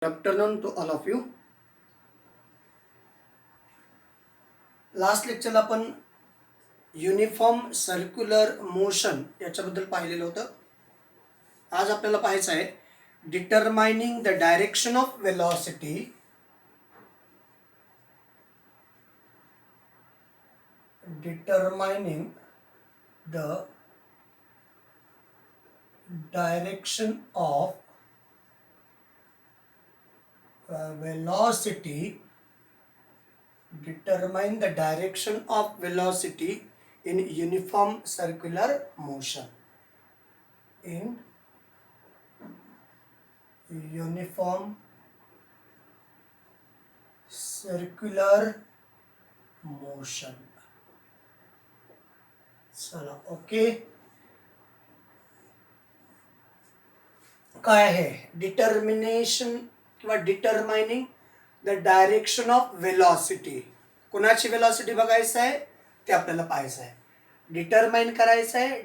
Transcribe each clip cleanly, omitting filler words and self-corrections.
Good afternoon to all of you. Last लेक्चरला आपण uniform circular motion याच्याबद्दल पाहिलेलं होतं. आज आपल्याला पाहायचं आहे determining the direction of velocity determining the direction of velocity determine the direction of velocity in uniform circular motion. In uniform circular motion. चला ओके. काय आहे डिटर्मिनेशन किंवा determining the direction of velocity. कोणाची वेलॉसिटी बघायचं आहे ते आपल्याला पाहायचं आहे. डिटरमाइन करायचं आहे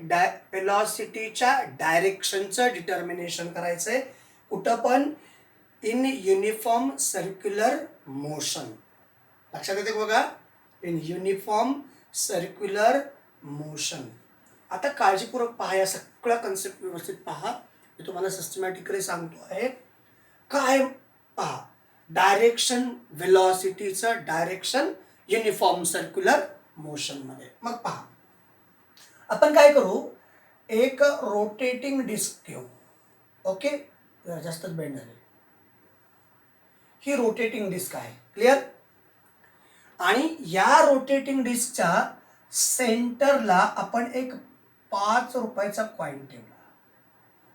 वेलॉसिटीच्या डायरेक्शनचं डिटर्मिनेशन करायचं आहे. कुठं पण इन युनिफॉर्म सर्क्युलर मोशन. लक्षात येते बघा, इन युनिफॉर्म सर्क्युलर मोशन. आता काळजीपूर्वक पहा, या सगळ्या कन्सेप्ट व्यवस्थित पहा. मी तुम्हाला सिस्टमॅटिकली सांगतो आहे. काय पहा, डायरेक्शन वेलॉसिटीचं डायरेक्शन युनिफॉर्म सर्क्युलर मोशन मध्ये. मग पहा, आपण काय करू, एक रोटेटिंग डिस्क घेऊ. ओके, जास्तच बेंड झाले. ही रोटेटिंग डिस्क आहे, क्लिअर. आणि या रोटेटिंग डिस्कच्या सेंटरला आपण एक 5 रुपयाचा कॉइन ठेवला.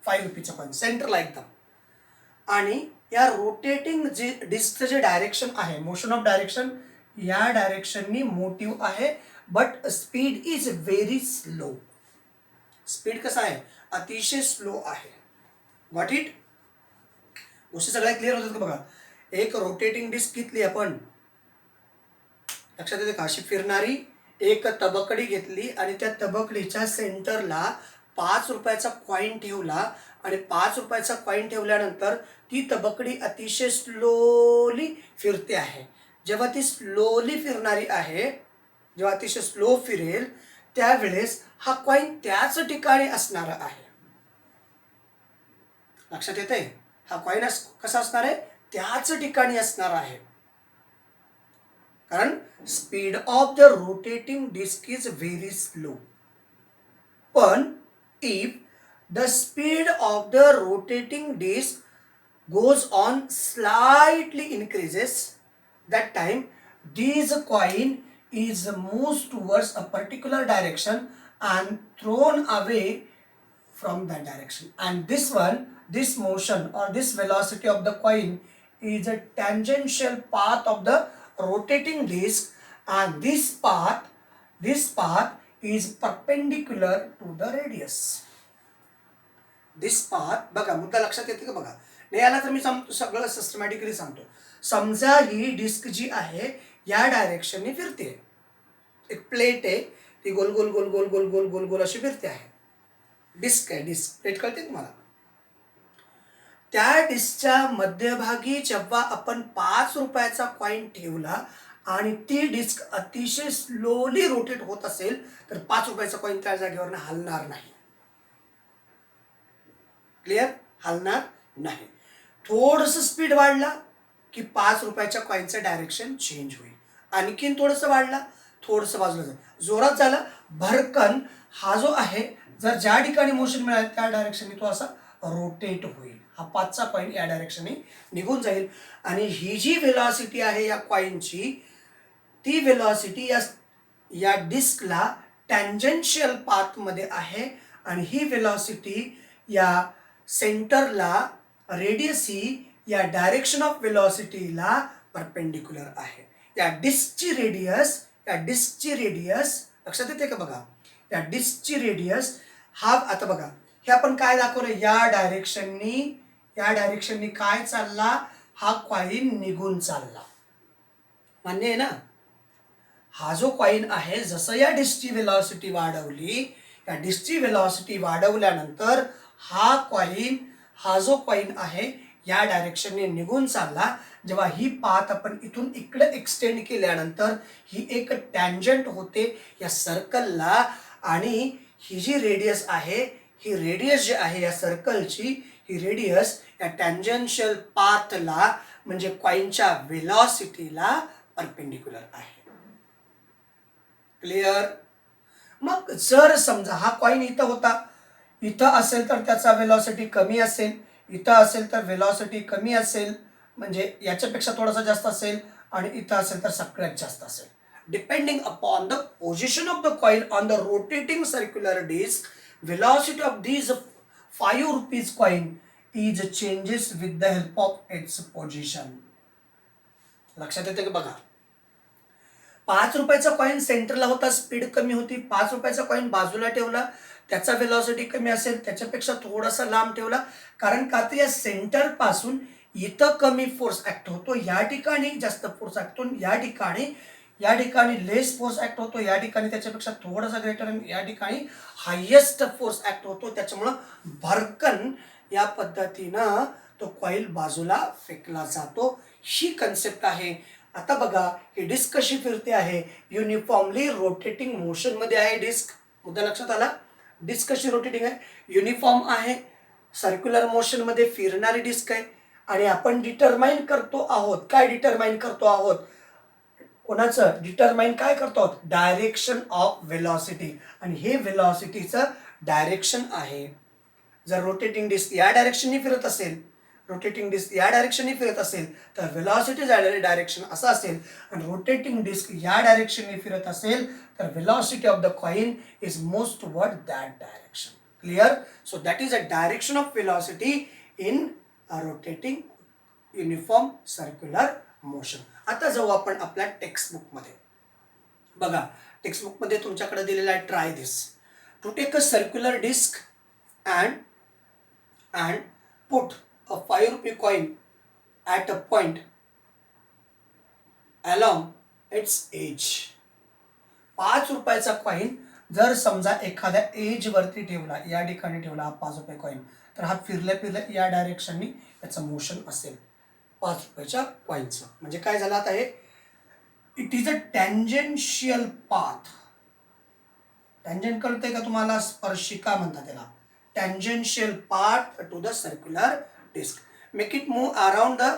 5 रुपीचा कॉइन सेंटरला एकदम. आणि या रोटेटिंग जे डिस्कचं जे डायरेक्शन आहे, मोशन ऑफ डायरेक्शन, या डायरेक्शननी मोटिव्ह आहे, but speed is very slow. Speed कसा आहे, अतिशय स्लो आहे. Got it. गोष्टी सगळ्या क्लिअर होतात का बघा. एक रोटेटिंग डिस्क घेतली आपण, लक्षात येते का, अशी फिरणारी एक तबकडी घेतली आणि त्या तबकडीच्या सेंटरला 5 रुपयाचा कॉइन ठेवला. आणि 5 रुपयाचा कॉइन ठेवल्यानंतर ती तबकडी अतिशय स्लोली फिरते आहे. जेव्हा ती स्लोली फिरणारी आहे, जेव्हा अतिशय स्लो फिरेल, त्यावेळेस हा कॉइन त्याच ठिकाणी असणार आहे. लक्षात येते, हा कॉइन कसा असणार आहे, त्याच ठिकाणी असणार आहे. कारण speed of the rotating disc is very slow. पण if the speed of the rotating disc goes on slightly increases, that time this coin is moves towards a particular direction and thrown away from that direction. And this motion or this velocity of the coin is a tangential path of the rotating disc, and this path is perpendicular to the radius. This path, बघा मुद्दा लक्षात येते का बघा. नाही आला तर मी सगळं सिस्टमॅटिकली सांगतो. समजा ही डिस्क जी आहे या डायरेक्शनने फिरते. एक प्लेट आहे, ती गोल गोल गोल गोल गोल गोल गोल गोल अशी फिरते आहे. डिस्क आहे, डिस्क प्लेट कळते तुम्हाला. त्या डिस्कच्या मध्यभागी जेव्हा आपण 5 रुपयाचा कॉइन ठेवला आणि ती डिस्क अतिशय स्लोली रोटेट होत असेल, तर 5 रुपयाचा कॉइन त्या जागेवर हलणार नाही. क्लिअर, हलणार नाही. थोडस स्पीड वाढला की 5 रुपयाच्या कॉइनचं डायरेक्शन चेंज होईल. आणखीन थोडंसं वाढला, थोडंसं बाजूला जाईल, जोरात झाला भरकन, हा जो आहे जर ज्या ठिकाणी मोशन मिळालं त्या डायरेक्शनने तो असा रोटेट होईल. हा 5चा कॉइन या डायरेक्शनने निघून जाईल. आणि ही जी वेलॉसिटी आहे या कॉइनची, ती वेलॉसिटी या डिस्कला टँजेन्शियल पाथमध्ये आहे. आणि ही वेलॉसिटी या सेंटरला, रेडियस ही या डायरेक्शन ऑफ वेलॉसिटीला परपेंडिक्युलर आहे. या डिस्कची रेडियस लक्षात येते का बघा. या डिस्कची रेडियस हा, आता बघा हे आपण काय दाखवलं, या डायरेक्शननी काय चालला, हा कॉइन निघून चालला. मान्य आहे ना. हा जो कॉइन आहे, जसं या डिस्कची वेलॉसिटी वाढवली, या डिस्कची वेलॉसिटी वाढवल्यानंतर हा जो कॉइन आहे या डायरेक्शनने निघून चालला, जेव्हा ही पाथ आपण इथून इकडे एक्सटेंड केल्यानंतर ही एक टँजंट होते या सर्कलला, आणि ही जी रेडियस आहे, ही रेडियस जी आहे या सर्कलची, ही रेडियस या टँजन्शियल पाथला म्हणजे कॉइनच्या वेलॉसिटीला परपेंडिक्युलर आहे. क्लिअर? मग जर समजा हा कॉइन इथं होता, इथं असेल तर त्याचा वेलॉसिटी कमी असेल, इथं असेल तर वेलॉसिटी कमी असेल, म्हणजे याच्यापेक्षा थोडासा जास्त असेल, आणि इथं असेल तर सगळ्यात जास्त असेल. Depending upon the position of the coin on the rotating circular disc, velocity of these 5 rupees coin is changes with the help of its position. लक्षात येते की बघा, 5 रुपयाचा कॉइन सेंटरला होता, स्पीड कमी होती. 5 रुपयाचा कॉइन बाजूला ठेवला, त्याचा वेलॉसिटी कमी असेल, त्याच्यापेक्षा थोडासा लांब ठेवला, कारण का तर या सेंटर पासून इथं कमी फोर्स ऍक्ट होतो, या ठिकाणी जास्त फोर्स ऍक्ट होतो, या ठिकाणी लेस फोर्स ऍक्ट होतो, या ठिकाणी त्याच्यापेक्षा थोडासा ग्रेटर, आणि या ठिकाणी हायेस्ट फोर्स ऍक्ट होतो. त्याच्यामुळं भरकन या पद्धतीनं तो कॉईल बाजूला फेकला जातो. ही कन्सेप्ट आहे. आता बघा, ही डिस्क कशी फिरते आहे, युनिफॉर्मली रोटेटिंग मोशन मध्ये आहे डिस्क. मुद्दा लक्षात आला? डिस्क कशी रोटेटिंग आहे, युनिफॉर्म आहे, सर्क्युलर मोशन मध्ये फिरणारी डिस्क आहे. आणि आपण डिटरमाइन करतो आहोत, काय डिटरमाइन करतो आहोत, कोणाचं डिटरमाइन काय करतो आहोत, डायरेक्शन ऑफ वेलॉसिटी. आणि हे वेलॉसिटीचं डायरेक्शन आहे. जर रोटेटिंग डिस्क या डायरेक्शनने फिरत असेल, रोटेटिंग डिस्क या डायरेक्शनने फिरत असेल, तर वेलॉसिटी जाणारे डायरेक्शन असं असेल. आणि रोटेटिंग डिस्क या डायरेक्शनने फिरत असेल, तर velocity of the coin is most toward that direction. Clear? So that is a direction of velocity in rotating uniform circular motion. आता जाऊ आपण आपल्या टेक्स्टबुकमध्ये. बघा, टेक्स्टबुकमध्ये तुमच्याकडे दिलेला आहे, try this to take a circular disc and put a 5 rupee coin at a point along its edge. 5 रुपयाचा coin जर समजा एखाद्या एज वरती ठेवला, या ठिकाणी ठेवला हा 5 रुपये कॉइन, तर हा फिरल्या फिरल्या या डायरेक्शननी याचं मोशन असेल 5 रुपयाच्या कॉइनचं. म्हणजे काय झालं आता, हे it is a tangential path. Tangent कळतंय का तुम्हाला? स्पर्शिका म्हणतात त्याला. Tangential path to the circular disc, make it move around the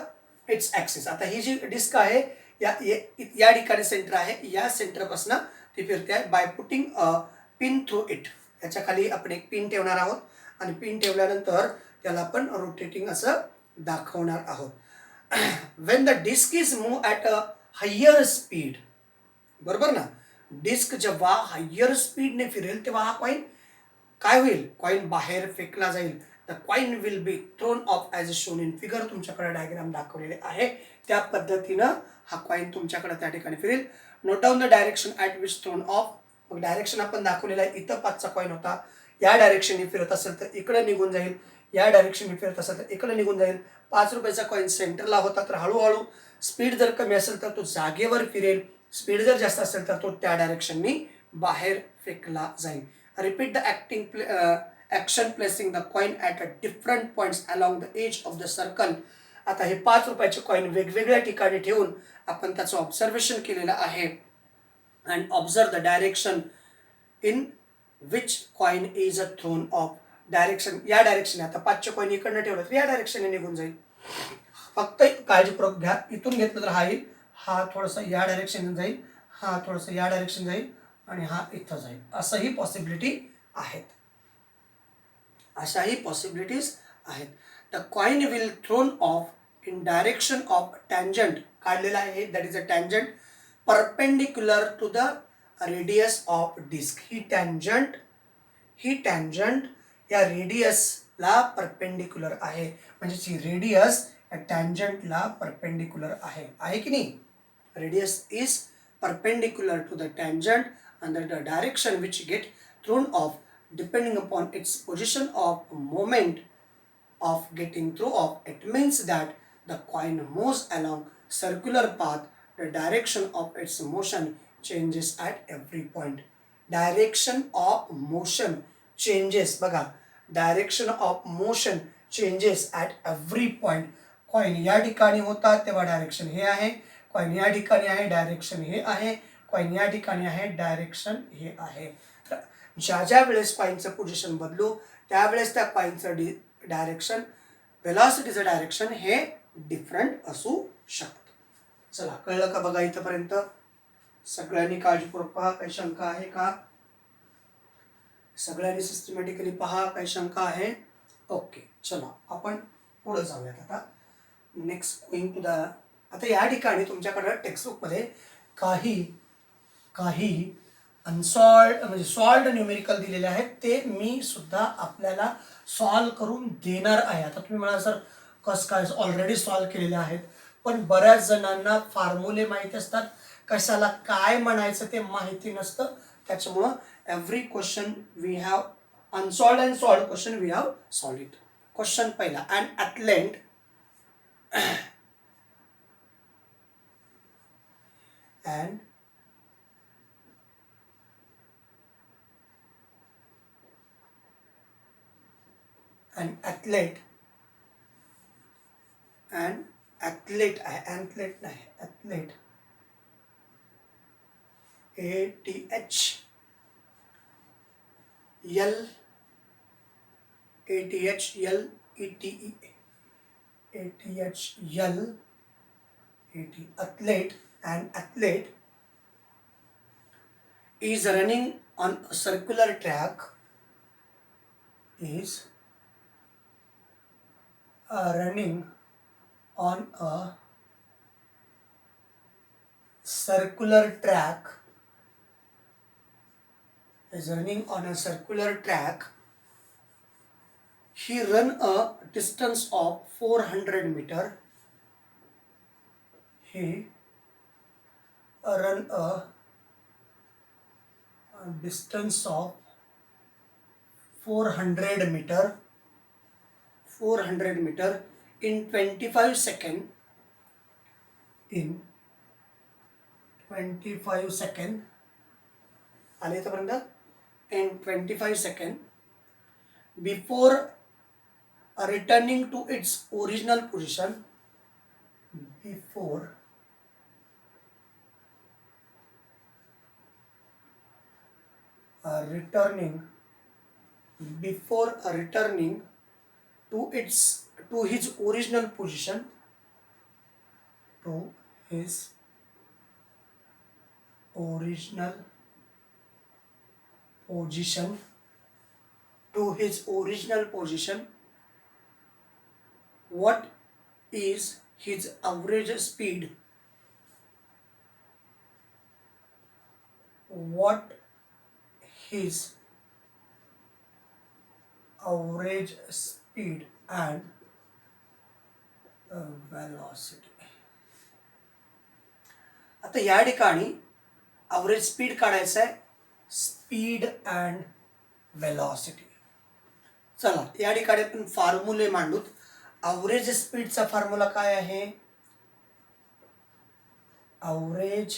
its axis. आता ही जी डिस्क आहे, या ठिकाणी सेंटर आहे, या सेंटरपासून ती फिरते आहे by putting a pin through it. याच्या खाली आपण एक पिन ठेवणार आहोत, आणि पिन ठेवल्यानंतर त्याला आपण रोटेटिंग असं दाखवणार आहोत. When the disc is move at a higher speed, बरोबर ना, डिस्क जेव्हा हायर स्पीडने फिरेल तेव्हा हा कॉइन काय होईल, कॉइन बाहेर फेकला जाईल. The coin will be thrown of as shown in figure. तुमच्याकडे डायग्राम दाखवलेले आहे, त्या पद्धतीनं हा कॉइन तुमच्याकडे त्या ठिकाणी फिरेल. Note down the direction at which thrown off. मग डायरेक्शन आपण दाखवलेलं आहे, इथं 5चा कॉइन होता, या डायरेक्शनने फिरत असेल तर इकडे निघून जाईल, या डायरेक्शनने फिरत असेल तर इकडे निघून जाईल. 5 रुपयाचा कॉइन सेंटरला होता, तर हळूहळू स्पीड जर कमी असेल तर तो जागेवर फिरेल, स्पीड जर जास्त असेल तर तो त्या डायरेक्शननी बाहेर फेकला जाईल. Repeat the action placing the coin at a different points along the edge of the circle. आता हे 5 रुपयाचे कॉइन वेगवेगळ्या ठिकाणी ठेवून आपण त्याचं ऑब्झर्वेशन केलेलं आहे. And observe the direction in which coin is a thrown off. Direction या डायरेक्शनने, आता 5चे कॉइन इकडनं ठेवलं तर या डायरेक्शनने निघून जाईल. फक्त काळजीपूर्वक घ्या, इथून घेतलं तर हा येईल, हा थोडासा या डायरेक्शन जाईल, हा थोडासा या डायरेक्शन जाईल, आणि हा इथं जाईल. असंही पॉसिबिलिटी आहेत, अशाही पॉसिबिलिटीज आहेत. The coin will thrown off in direction of tangent काढलेला आहे, that is a tangent perpendicular to the radius of disc. ही टँजंट या रेडियसला परपेंडिक्युलर आहे, म्हणजे ही रेडियस या टँजंटला परपेंडिक्युलर आहे की नाही. Radius is perpendicular to the tangent and the direction which get thrown off depending upon its position of moment of getting thrown off. It means that the coin moves along circular path. The direction of its motion changes at every point. Direction of motion changes. बघा, direction of motion changes at every point. Coin या ठिकाणी होतात तेव्हा direction हे आहे, coin या ठिकाणी आहे डायरेक्शन हे आहे, कॉईन या ठिकाणी आहे डायरेक्शन हे आहे. तर ज्या ज्या वेळेस कॉईनचं पोझिशन बदलू त्यावेळेस त्या कॉईनचं डायरेक्शन, वेलॉसिटीचं डायरेक्शन हे डिफरंट असू शकतं. चला, कळलं का बघा इथंपर्यंत? सगळ्यांनी काळजीपूर्वक पहा, काही शंका आहे का? सगळ्यांनी सिस्टमॅटिकली पहा, काही शंका आहे? ओके, चला आपण पुढे जाऊयात आता. नेक्स्ट गोइंग टू द, आता या ठिकाणी तुमच्याकडे टेक्स्टबुकमध्ये काही अनसॉल्ड म्हणजे सॉल्ड न्यूमेरिकल दिलेले आहेत, ते मी सुद्धा आपल्याला सॉल्व करून देणार आहे. आता तुम्ही म्हणा सर कसं काय, ऑलरेडी सॉल्व केलेले आहेत, पण बऱ्याच जणांना फॉर्म्युले माहिती असतात, कशाला काय म्हणायचं ते माहिती नसतं. त्याच्यामुळं every question we have unsolved and solved question we have solve it. Question पहिला, and athlete and an athlete athlete athlete, an athlete is running on a circular track, is running on a circular track, is running on a circular track. He run a distance of 400 meter. He run a distance of 400 meter in 25 second, in 25 second, आले इथपर्यंत? In 25 second, before returning to its original position, before returning to his original position, to his original position, what is his average speed? What his average speed and velocity. आता या ठिकाणी average speed काढायचं आहे, speed and velocity. चला, या ठिकाणी आपण फॉर्म्युले मांडूत. Average स्पीडचा formula काय आहे? Average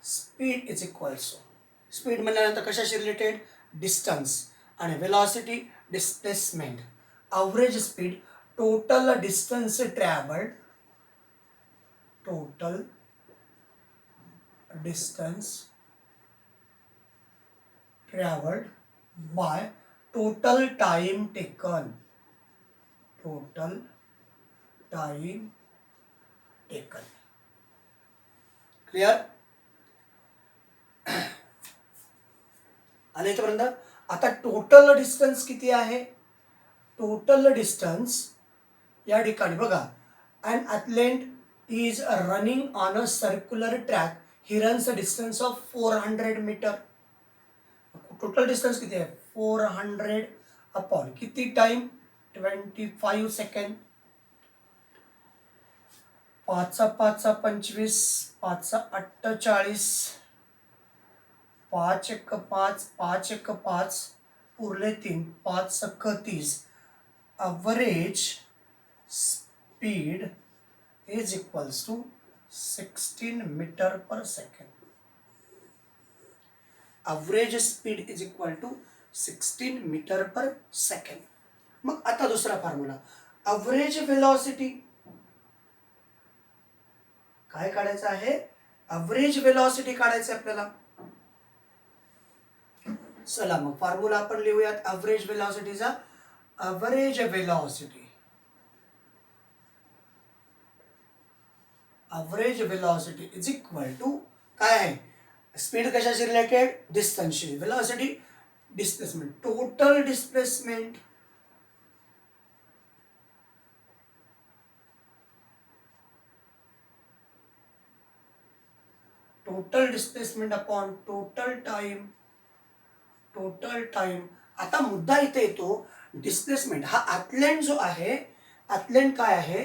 speed is equals to, speed म्हणल्यानंतर कशाशी रिलेटेड? डिस्टन्स, आणि velocity displacement. Average speed total distance travelled, total distance traveled by total time taken, clear? आले इथपर्यंत? आता टोटल डिस्टन्स किती आहे? टोटल डिस्टन्स या ठिकाणी बघा, an athlete is running on a circular track. He runs a distance of 400 meter. Total distance किती आहे? 400 अपॉन किती टाइम? 25 सेकंड. 5 5 25, 5 48, 5 1 5, 5 1 5, उरले 3, 5 30. Average speed is equals to 16 meter per second. Average speed is equal to 16 meter per second. मग आता दुसरा formula, average velocity काय काढायचं आहे, अवरेज वेलॉसिटी काढायचं आपल्याला. चला मग फॉर्म्युला आपण लिहूयात अवरेज वेलॉसिटीचा. Average velocity, average velocity is equal to काय आहे, स्पीड कशाशी रिलेटेड, डिस्टन्सशी, velocity displacement, total displacement total displacement upon total time, total time. आता मुद्दा इथे येतो, डिस्प्लेसमेंट हा आतलँड जो आहे, आतलँड काय आहे,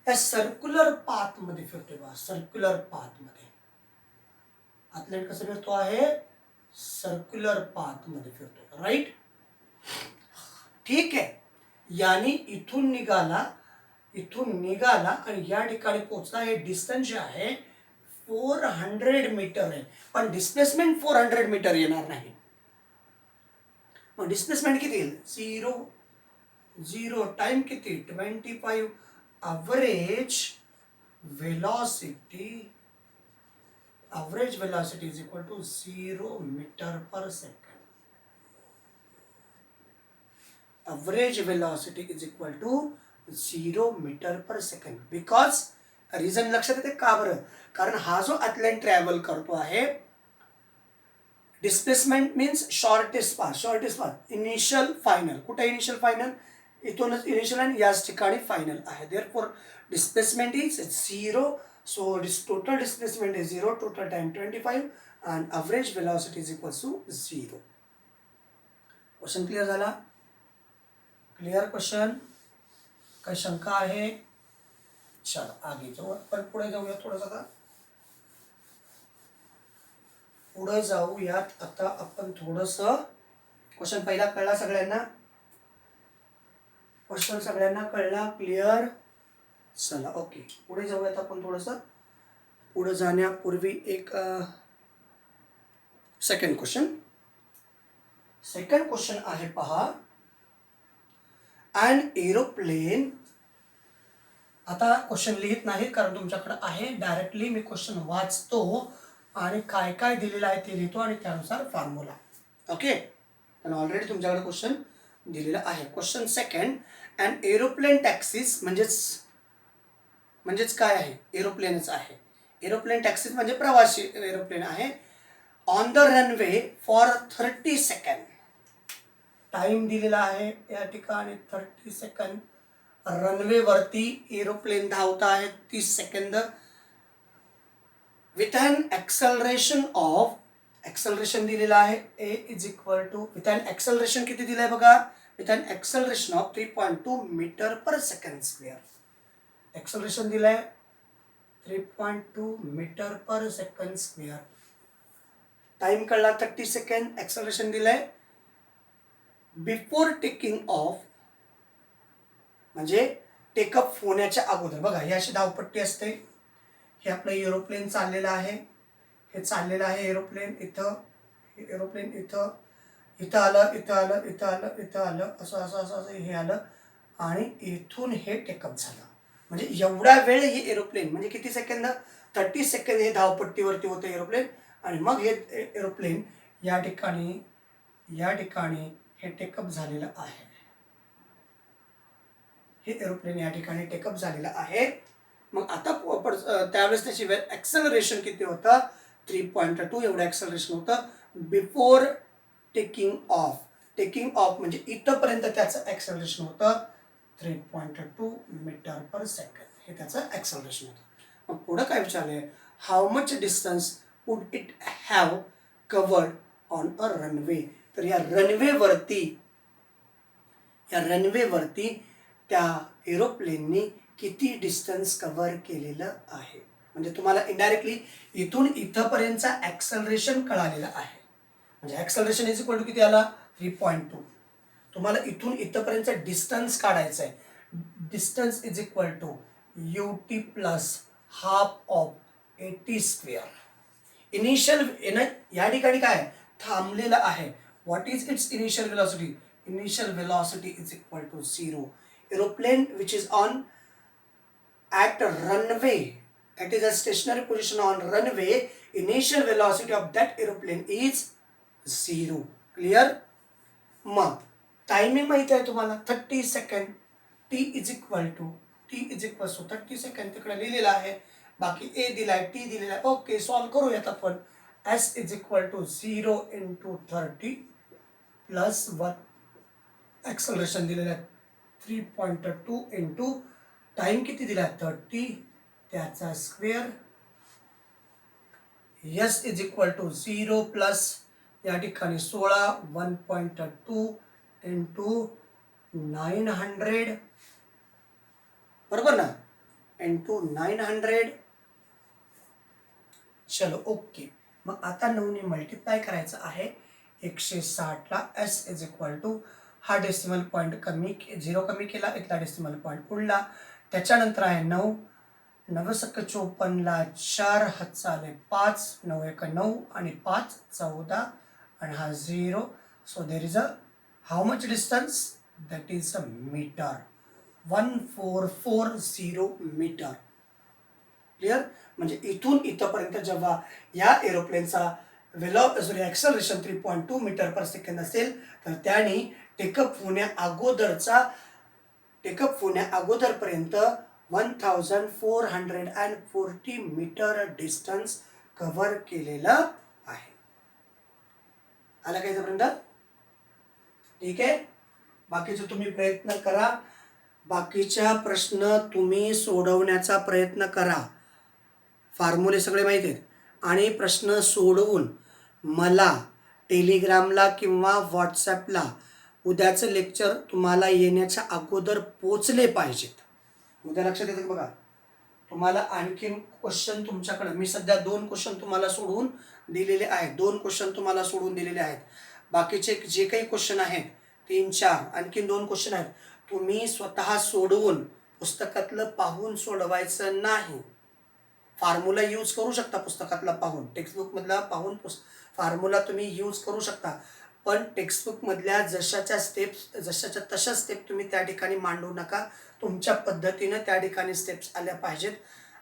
या सर्क्युलर पाथ मध्ये फिरतोय बघा, सर्क्युलर पाथ मध्ये. आतलँड कसं फिरतो आहे, सर्क्युलर पाथ मध्ये फिरतोय, राईट. ठीक आहे, यानी इथून निघाला आणि या ठिकाणी पोहोचला. हे डिस्टन्स जे आहे 400 मीटर आहे, पण डिस्प्लेसमेंट 400 मीटर येणार नाही. मग डिस्प्लेसमेंट किती येईल, 0 टाइम किती 25. Average velocity is equal to 0 metre per second. Average velocity is equal to 0 metre per second. Because reason लक्षात येते का बरं, कारण हा जो आतलँड ट्रॅव्हल करतो आहे, displacement means shortest path, initial final. कुठे इनिशियल फायनल, इथूनच इनिशियल आणि याच ठिकाणी फायनल आहे. Therefore displacement is 0. So total displacement is 0, total time 25 and average velocity is equal to 0. Question clear झाला, क्लिअर क्वेश्चन, काही शंका आहे, चला आगे जाऊ, आपण पुढे जाऊया थोडंसं. आता पुढे जाऊयात आता आपण थोडंसं. क्वेश्चन पहिला कळला सगळ्यांना, क्वेश्चन सगळ्यांना कळला, क्लिअर. चला ओके, पुढे जाऊयात आपण थोडंसं. पुढे जाण्यापूर्वी एक सेकंड क्वेश्चन आहे पहा. अन एरोप्लेन, आता क्वेश्चन लिहित नाही कारण तुमच्याकडे आहे, डायरेक्टली मी क्वेश्चन वाचतो आणि काय काय दिलेलं आहे ते लिहितो आणि त्यानुसार फॉर्म्युला. ओके, पण ऑलरेडी तुमच्याकडे क्वेश्चन दिलेला आहे. क्वेश्चन सेकंड, अन एरोप्लेन टॅक्सीज म्हणजेच काय आहे, एरोप्लेनच आहे. एरोप्लेन टॅक्सीज म्हणजे प्रवासी एरोप्लेन आहे. On the runway for 30 second. Time दिलेला आहे या ठिकाणी 30 सेकंड. रनवे वरती एरोप्लेन धावत आहे 30 सेकंद. विथ अन एक्सेलरेशन दिलेला आहे a is equal to, with an acceleration किती दिलंय बघा, with an acceleration of 3.2 metre per second square. Acceleration दिलंय 3.2 metre per second square. Time कळला 30 सेकंड. एक्सेलरेशन दिलंय. बिफोर टेकिंग ऑफ म्हणजे टेकअप होण्याच्या अगोदर, बघा ही अशी धावपट्टी असते. हे आपलं एरोप्लेन चाललेलं आहे, हे चाललेलं आहे एरोप्लेन इथं, एरोप्लेन इथं आलं, असं हे आलं आणि इथून हे टेकअप झालं. म्हणजे एवढा वेळ हे एरोप्लेन, म्हणजे किती सेकंद, 30 सेकंद हे धावपट्टीवरती होतं एरोप्लेन. आणि मग हे एरोप्लेन या ठिकाणी हे टेकअप झालेलं आहे. हे एरोप्लेन या ठिकाणी टेकअप झालेलं आहे. मग आता त्यावेळेस त्याची ॲक्सेलरेशन किती होतं, 3.2 एवढं ॲक्सेलरेशन होतं. बिफोर टेकिंग ऑफ म्हणजे इथंपर्यंत त्याचं ॲक्सेलरेशन होतं 3.2 मीटर पर सेकंड. हे त्याचं ॲक्सेलरेशन होतं. मग पुढं काय विचारलंय, how much distance would it have covered on a runway. तर या रनवेवरती त्या एरोप्लेननी किती डिस्टन्स कव्हर केलेलं आहे. म्हणजे तुम्हाला इनडायरेक्टली इथून इथंपर्यंतचा ॲक्सेलरेशन कळालेलं आहे. म्हणजे ॲक्सेलरेशन इज इक्वल टू किती आला, 3.2. तुम्हाला इथून इथंपर्यंतचा डिस्टन्स काढायचा आहे. Distance is equal to ut plus half of 80 square. Initial या ठिकाणी काय थांबलेलं आहे. What is its initial velocity, initial velocity is equal to 0. Aeroplane which is on at a runway, it is a stationary position on runway, initial velocity of that aeroplane is 0. Clear? मग timing माहिती आहे तुम्हाला 30 second. T is equal to 30 second तिकडे लिहिलेलं आहे. बाकी ए दिलाय, T दिलेला आहे. ओके, सॉल्व करूयात आपण. S is equal to 0 into 30 plus 1. Acceleration दिलेलं आहे 3.2 इंटू टाइम किती दिला 30 त्याचा square. S is equal to 0 plus या ठिकाणी 16 1.2 इंटू 900 बरोबर ना, इंटू 900. चलो ओके. मग आता 9ने मल्टिप्लाय करायचं आहे 160 ला. एस इज इक्वल टू हा डेसिमल पॉईंट कमी 0 कमी केला, इथला डेसिमल पॉईंट उडला. त्याच्यानंतर आहे 9 9 सक्क 54 ला 4 हातचा आले 5 9 1 9 आणि 5 14 आणि हा 0. So there is a how much distance, that is a metre. 1440 metre. Clear? म्हणजे इथून इथपर्यंत जेव्हा या एरोप्लेनचा ॲक्सलरेशन 3.2 मीटर पर सेकंद असेल तर त्याने टेकअप होण्या अगोदरपर्यंत 1440 मीटर डिस्टन्स कव्हर केलेलं आहे. आला का इथपर्यंत? ठीक आहे. बाकीचे तुम्ही प्रयत्न करा, बाकीच्या प्रश्न तुम्ही सोडवण्याचा प्रयत्न करा. फॉर्म्युले सगळे माहिती आहेत. आणि प्रश्न सोडवून मला टेलिग्रामला किंवा व्हॉट्सॲपला उद्याचं लेक्चर तुम्हाला येण्याच्या अगोदर पोचले पाहिजेत. उद्या लक्षात येतं बघा. तुम्हाला आणखीन क्वेश्चन तुमच्याकडे, मी सध्या 2 क्वेश्चन तुम्हाला सोडवून दिलेले आहेत. 2 क्वेश्चन तुम्हाला सोडवून दिलेले आहेत. बाकीचे जे काही क्वेश्चन आहेत 3 4 आणखीन 2 क्वेश्चन आहेत. तुम्ही स्वतः सोडवून पुस्तकातलं पाहून सोडवायचं नाही. फॉर्म्युला यूज करू शकता पुस्तकातला पाहून, टेक्स्टबुकमधला पाहून फॉर्म्युला तुम्ही यूज करू शकता. पण टेक्स्टबुकमधल्या जशाच्या तशा स्टेप तुम्ही त्या ठिकाणी मांडू नका. तुमच्या पद्धतीनं त्या ठिकाणी स्टेप्स आल्या पाहिजेत.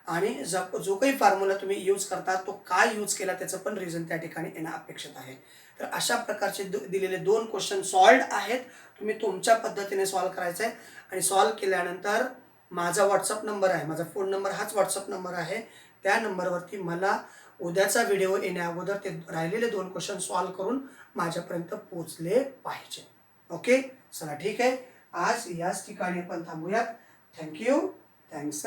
आणि जो काही फॉर्म्युला तुम्ही यूज करता तो काय यूज केला त्याचं पण रिझन त्या ठिकाणी येणं अपेक्षित आहे. तर अशा प्रकारचे दिलेले 2 क्वेश्चन सॉल्व्ड आहेत. तुम्ही तुमच्या पद्धतीने सॉल्व करायचं आहे. आणि सॉल्व केल्यानंतर माझा व्हॉट्सअप नंबर आहे, माझा फोन नंबर हाच व्हॉट्सअप नंबर आहे. त्या नंबरवरती मला उद्याचा व्हिडिओ येण्या अगोदर ते राहिलेले 2 क्वेश्चन सॉल्व करून माझ्यापर्यंत पोचले पाहिजे. ओके, चला ठीक आहे. आज याच ठिकाणी आपण थांबूयात. थँक्यू. थँक्स.